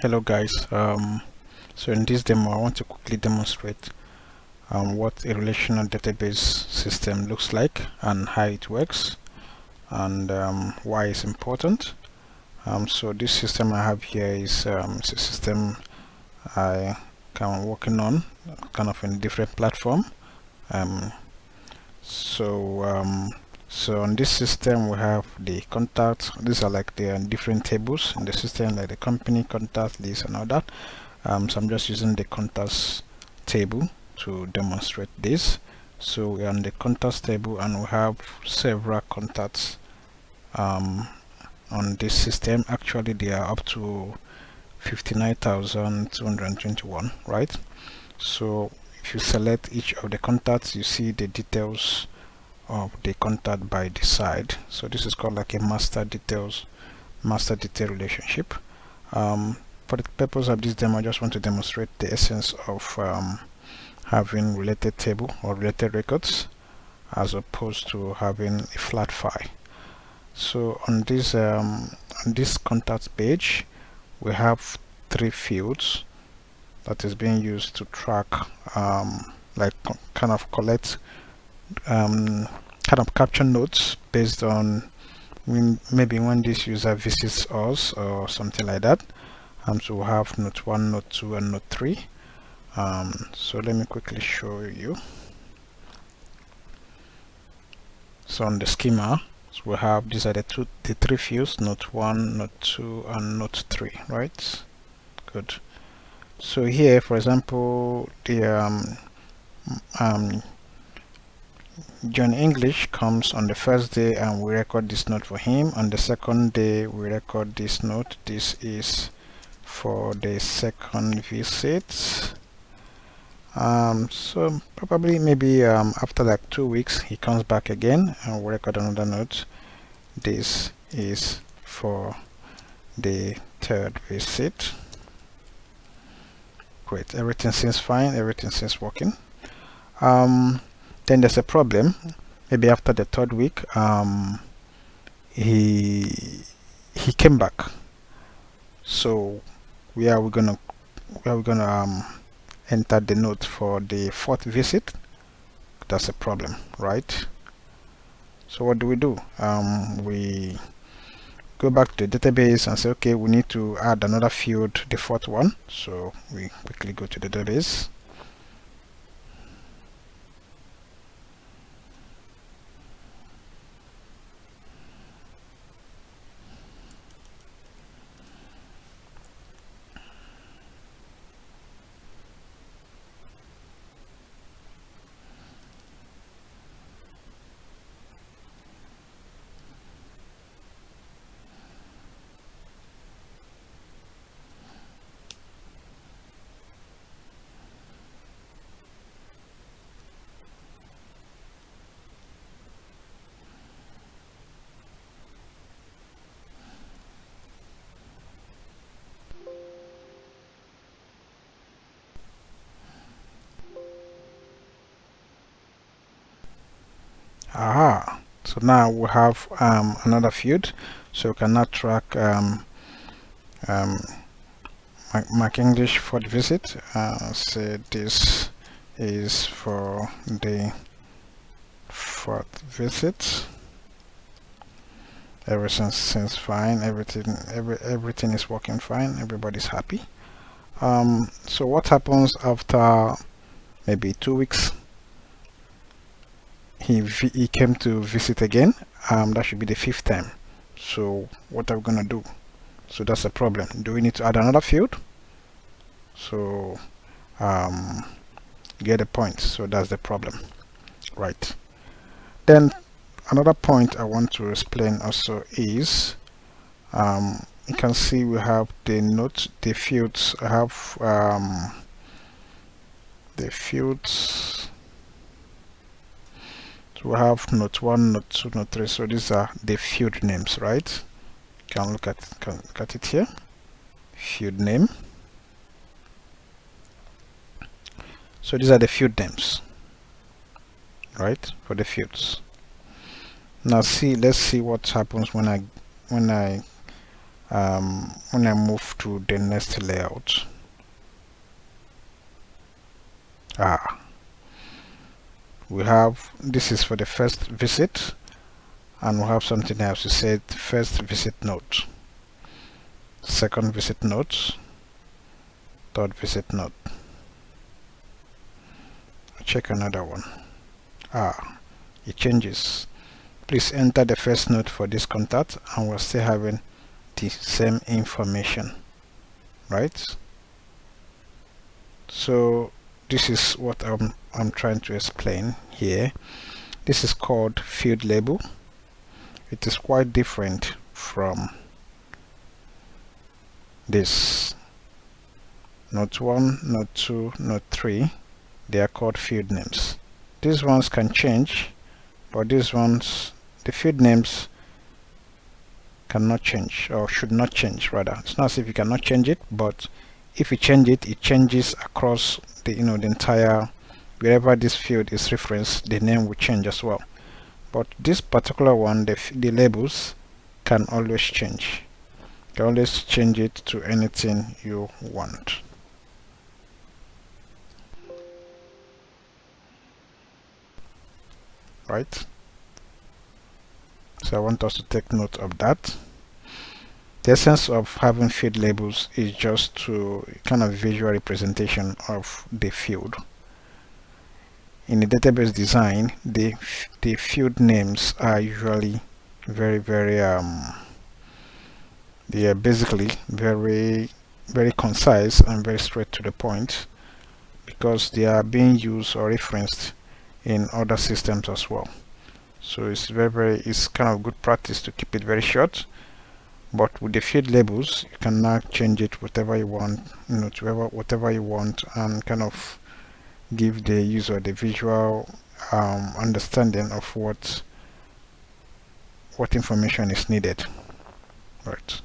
Hello guys. So in this demo I want to quickly demonstrate what a relational database system looks like and how it works, and why it's important. So this system I have here is it's a system I am working on kind of in a different platform. um, so so on this system we have the contacts. These are like the different tables in the system, like the company contact list and all that. So I'm just using the contacts table to demonstrate this. So we're on the contacts table and we have several contacts on this system. Actually they are up to 59,221, right? So if you select each of the contacts, you see the details of the contact by the side. So this is called like a master detail relationship. For the purpose of this demo, I just want to demonstrate the essence of having related table or related records as opposed to having a flat file. So on this contact page we have 3 fields that is being used to track, like kind of collect, kind of capture notes based on maybe when this user visits us or something like that. So we'll have note 1, note 2 and note 3. So let me quickly show you. So on the schema, so we have, these are the 3 fields, note 1, note 2 and note 3, right? Good. So here, for example, the John English comes on the first day and we record this note for him. On the second day we record this note. This is for the second visit. So probably maybe after like 2 weeks he comes back again and we record another note. This is for the third visit. Great, everything seems fine, everything seems working. Then there's a problem. Maybe after the 3rd week he came back. So where are we gonna enter the note for the 4th visit? That's a problem, right? So what do? We go back to the database and say, okay, we need to add another field, the 4th one. So we quickly go to the database. Aha, so now we have another field, so we can now track Mark English 4th visit. Say this is for the 4th visit. Everything seems fine, everything is working fine, everybody's happy. So what happens after maybe 2 weeks? He came to visit again. That should be the 5th time. So what are we gonna do? So that's a problem. Do we need to add another field? So get a point. So that's the problem, right? Then another point I want to explain also is, you can see we have the notes, the fields. I have the fields. So we have note 1, note 2, note 3. So these are the field names, right? You can look at it here. Field name. So these are the field names, right, for the fields. Now let's see what happens when I when I move to the next layout, we have, this is for the first visit, and we have something else to say first visit note, second visit note, third visit note. Check another one. It changes. Please enter the first note for this contact, and we're still having the same information, right? So this is what I'm trying to explain here. This is called field label. It is quite different from this. Note 1, note 2, note 3, they are called field names. These ones can change, but these ones, the field names cannot change, or should not change rather. It's not as if you cannot change it, but if you change it, it changes across the the entire, wherever this field is referenced, the name will change as well. But this particular one, the labels can always change. You can always change it to anything you want. Right? So I want us to take note of that. The essence of having field labels is just to kind of visual representation of the field. In the database design, the field names are usually very they are basically very concise and very straight to the point, because they are being used or referenced in other systems as well. So it's it's kind of good practice to keep it very short. But with the field labels, you can now change it whatever you want, to whatever you want, and kind of give the user the visual understanding of what information is needed. Right.